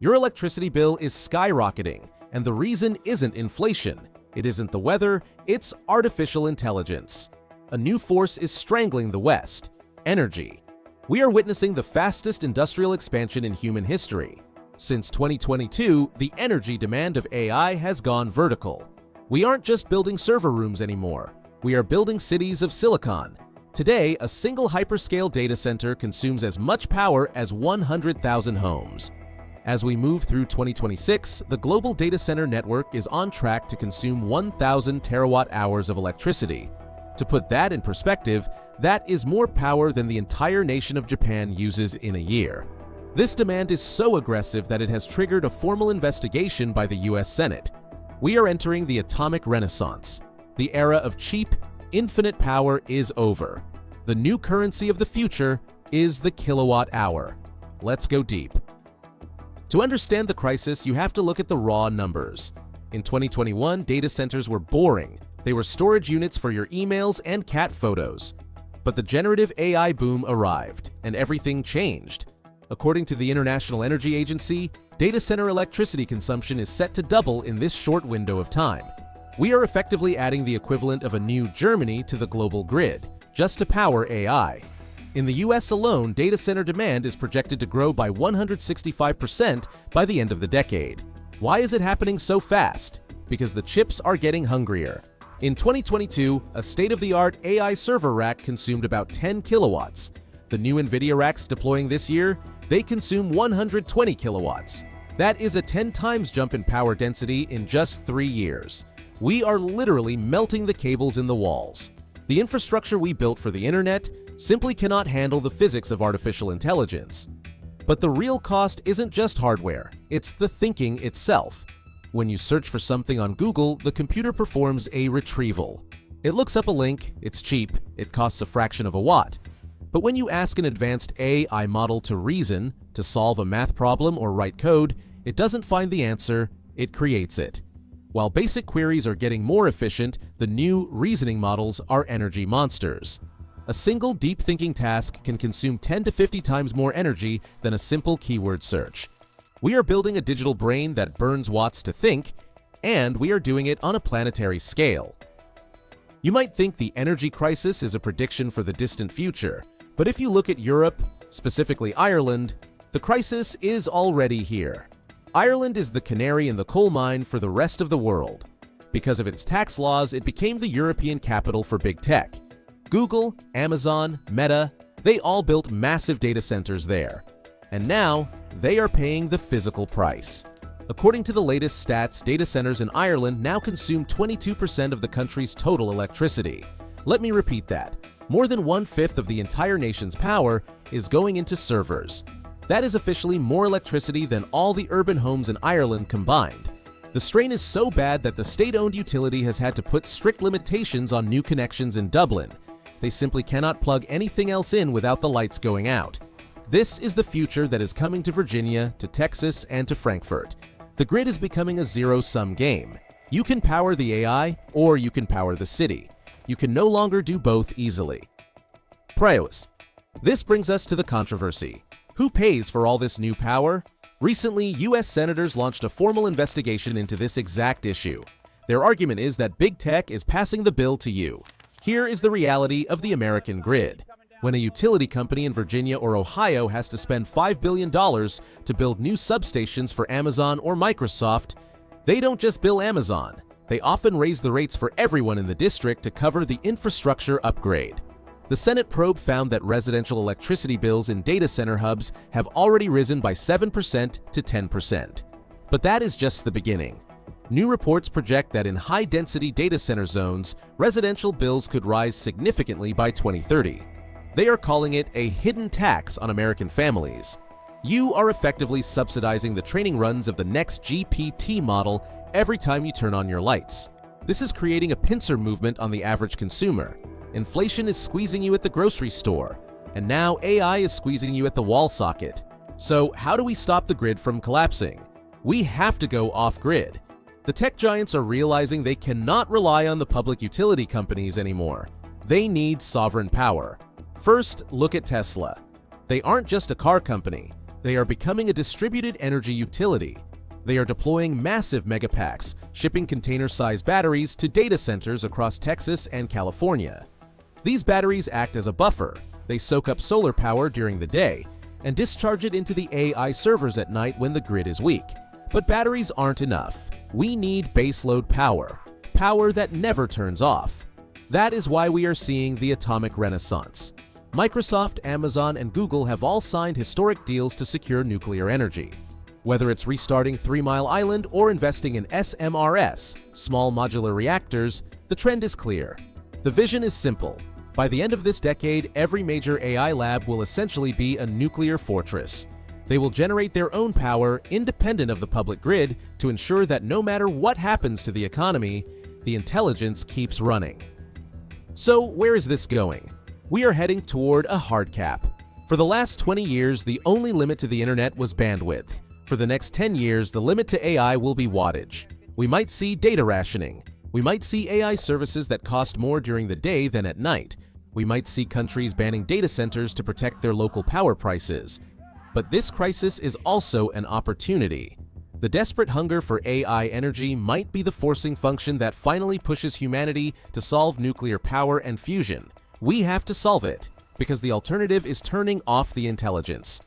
Your electricity bill is skyrocketing, and the reason isn't inflation. It isn't the weather, it's artificial intelligence. A new force is strangling the West: energy. We are witnessing the fastest industrial expansion in human history. Since 2022, the energy demand of AI has gone vertical. We aren't just building server rooms anymore. We are building cities of silicon. Today, a single hyperscale data center consumes as much power as 100,000 homes. As we move through 2026, the global data center network is on track to consume 1,000 terawatt-hours of electricity. To put that in perspective, that is more power than the entire nation of Japan uses in a year. This demand is so aggressive that it has triggered a formal investigation by the US Senate. We are entering the atomic renaissance. The era of cheap, infinite power is over. The new currency of the future is the kilowatt hour. Let's go deep. To understand the crisis, you have to look at the raw numbers. In 2021, data centers were boring. They were storage units for your emails and cat photos. But the generative AI boom arrived, and everything changed. According to the International Energy Agency, data center electricity consumption is set to double in this short window of time. We are effectively adding the equivalent of a new Germany to the global grid, just to power AI. In the US alone, data center demand is projected to grow by 165% by the end of the decade. Why is it happening so fast? Because the chips are getting hungrier. In 2022, a state-of-the-art AI server rack consumed about 10 kilowatts. The new NVIDIA racks deploying this year, they consume 120 kilowatts. That is a 10 times jump in power density in just 3 years. We are literally melting the cables in the walls. The infrastructure we built for the internet simply cannot handle the physics of artificial intelligence. But the real cost isn't just hardware, it's the thinking itself. When you search for something on Google, the computer performs a retrieval. It looks up a link, it's cheap, it costs a fraction of a watt. But when you ask an advanced AI model to reason, to solve a math problem or write code, it doesn't find the answer, it creates it. While basic queries are getting more efficient, the new reasoning models are energy monsters. A single deep thinking task can consume 10 to 50 times more energy than a simple keyword search. We are building a digital brain that burns watts to think, and we are doing it on a planetary scale. You might think the energy crisis is a prediction for the distant future, but if you look at Europe, specifically Ireland, the crisis is already here. Ireland is the canary in the coal mine for the rest of the world. Because of its tax laws, it became the European capital for big tech. Google, Amazon, Meta, they all built massive data centers there. And now, they are paying the physical price. According to the latest stats, data centers in Ireland now consume 22% of the country's total electricity. Let me repeat that. More than 1/5 of the entire nation's power is going into servers. That is officially more electricity than all the urban homes in Ireland combined. The strain is so bad that the state-owned utility has had to put strict limitations on new connections in Dublin. They simply cannot plug anything else in without the lights going out. This is the future that is coming to Virginia, to Texas, and to Frankfurt. The grid is becoming a zero-sum game. You can power the AI, or you can power the city. You can no longer do both easily. Prios. This brings us to the controversy. Who pays for all this new power? Recently, US senators launched a formal investigation into this exact issue. Their argument is that big tech is passing the bill to you. Here is the reality of the American grid. When a utility company in Virginia or Ohio has to spend $5 billion to build new substations for Amazon or Microsoft, they don't just bill Amazon. They often raise the rates for everyone in the district to cover the infrastructure upgrade. The Senate probe found that residential electricity bills in data center hubs have already risen by 7% to 10%. But that is just the beginning. New reports project that in high-density data center zones, residential bills could rise significantly by 2030. They are calling it a hidden tax on American families. You are effectively subsidizing the training runs of the next GPT model every time you turn on your lights. This is creating a pincer movement on the average consumer. Inflation is squeezing you at the grocery store, and now AI is squeezing you at the wall socket. So how do we stop the grid from collapsing? We have to go off-grid. The tech giants are realizing they cannot rely on the public utility companies anymore. They need sovereign power. First, look at Tesla. They aren't just a car company. They are becoming a distributed energy utility. They are deploying massive megapacks, shipping container-sized batteries to data centers across Texas and California. These batteries act as a buffer. They soak up solar power during the day and discharge it into the AI servers at night when the grid is weak. But batteries aren't enough. We need baseload power, power that never turns off. That is why we are seeing the atomic renaissance. Microsoft, Amazon, and Google have all signed historic deals to secure nuclear energy. Whether it's restarting 3 Mile Island or investing in SMRs, small modular reactors, the trend is clear. The vision is simple. By the end of this decade, every major AI lab will essentially be a nuclear fortress. They will generate their own power independent of the public grid to ensure that no matter what happens to the economy, the intelligence keeps running. So, where is this going? We are heading toward a hard cap. For the last 20 years, the only limit to the internet was bandwidth. For the next 10 years, the limit to AI will be wattage. We might see data rationing. We might see AI services that cost more during the day than at night. We might see countries banning data centers to protect their local power prices. But this crisis is also an opportunity. The desperate hunger for AI energy might be the forcing function that finally pushes humanity to solve nuclear power and fusion. We have to solve it, because the alternative is turning off the intelligence.